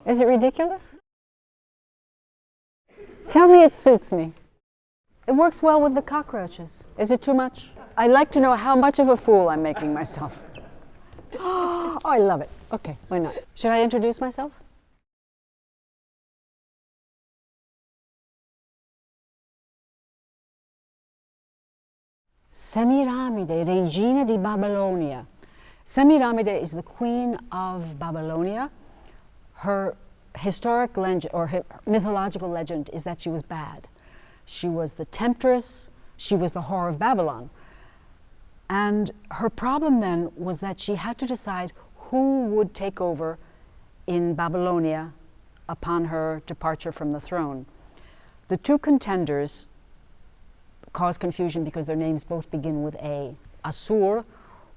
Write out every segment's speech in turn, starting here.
Is it ridiculous? Tell me it suits me. It works well with the cockroaches. Is it too much? I'd like to know how much of a fool I'm making myself. Oh, I love it. Okay, why not? Should I introduce myself? Semiramide, Regina di Babylonia. Semiramide is the queen of Babylonia. Her historic legend, or her mythological legend, is that she was bad. She was the temptress, she was the whore of Babylon. And her problem then was that she had to decide who would take over in Babylonia upon her departure from the throne. The two contenders cause confusion because their names both begin with A. Assur,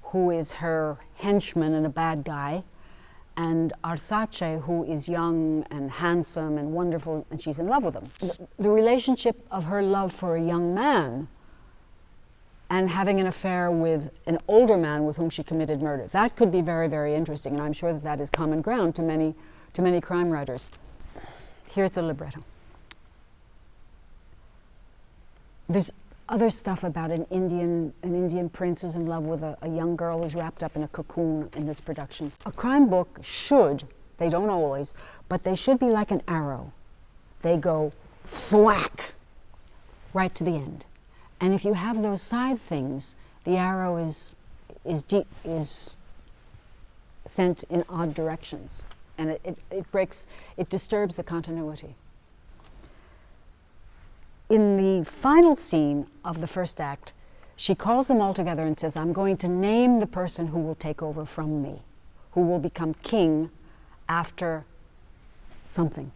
who is her henchman and a bad guy, and Arsace, who is young and handsome and wonderful, and she's in love with him. The relationship of her love for a young man and having an affair with an older man with whom she committed murder. That could be very, very interesting, and I'm sure that that is common ground to many crime writers. Here's the libretto. There's other stuff about an Indian prince who's in love with a young girl who's wrapped up in a cocoon in this production. A crime book should, they don't always, but they should be like an arrow. They go thwack right to the end. And if you have those side things, the arrow is sent in odd directions, and it disturbs the continuity. In the final scene of the first act, she calls them all together and says, I'm going to name the person who will take over from me, who will become king after something.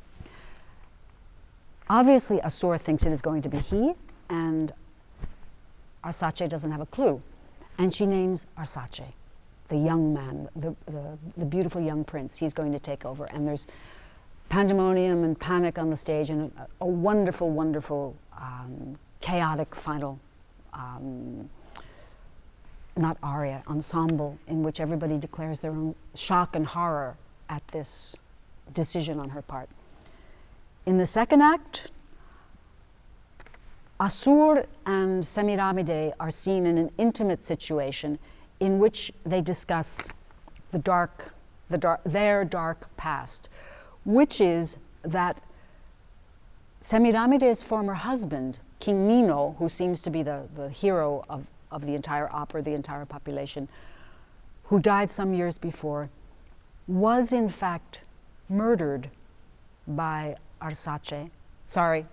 Obviously, Assur thinks it is going to be he, and Arsace doesn't have a clue. And she names Arsace, the young man, the beautiful young prince. He's going to take over. And there's pandemonium and panic on the stage, and a wonderful, wonderful, chaotic final, not aria, ensemble, in which everybody declares their own shock and horror at this decision on her part. In the second act, Assur and Semiramide are seen in an intimate situation in which they discuss their dark past, which is that Semiramide's former husband, King Nino, who seems to be the hero of the entire opera, the entire population, who died some years before, was in fact murdered by Arsace. Sorry,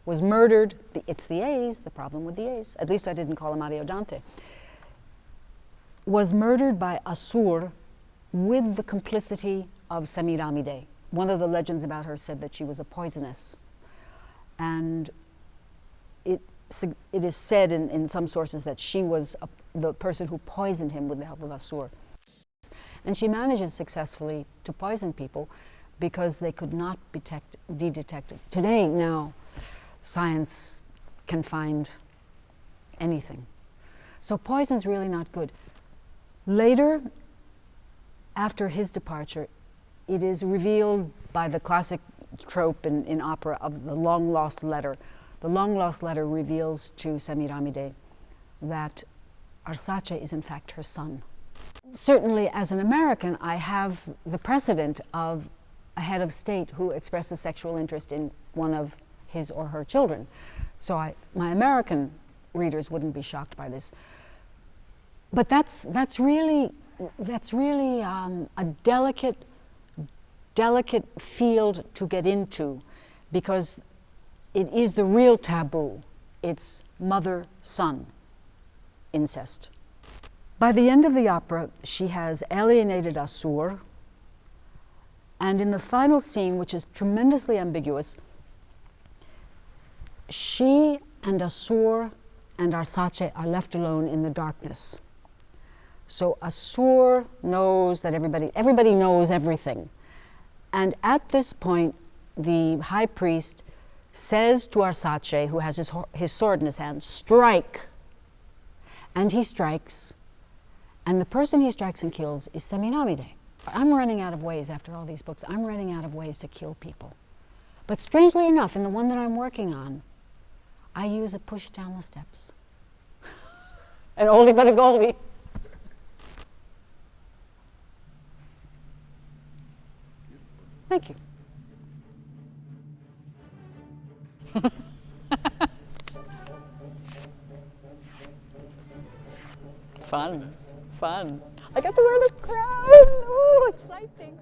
was murdered, it's the A's, the problem with the A's, at least I didn't call him Ariodante, was murdered by Assur with the complicity of Semiramide. One of the legends about her said that she was a poisoness. And it is said in some sources that she was the person who poisoned him with the help of Assur. And she manages successfully to poison people because they could not be detected. Today, now, science can find anything. So poison's really not good. Later, after his departure, it is revealed by the classic trope in opera of the long-lost letter. The long-lost letter reveals to Semiramide that Arsace is in fact her son. Certainly, as an American, I have the precedent of a head of state who expresses sexual interest in one of his or her children. So my American readers wouldn't be shocked by this. But that's really a delicate field to get into, because it is the real taboo. It's mother-son incest. By the end of the opera, she has alienated Assur, and in the final scene, which is tremendously ambiguous, she and Assur and Arsace are left alone in the darkness. So Assur knows that everybody knows everything. And at this point, the high priest says to Arsace, who has his sword in his hand, strike. And he strikes, and the person he strikes and kills is Semiramide. I'm running out of ways after all these books. I'm running out of ways to kill people. But strangely enough, in the one that I'm working on, I use a push down the steps. An oldie but a goldie. Thank you. Fun, fun. I got to wear the crown. Ooh, exciting.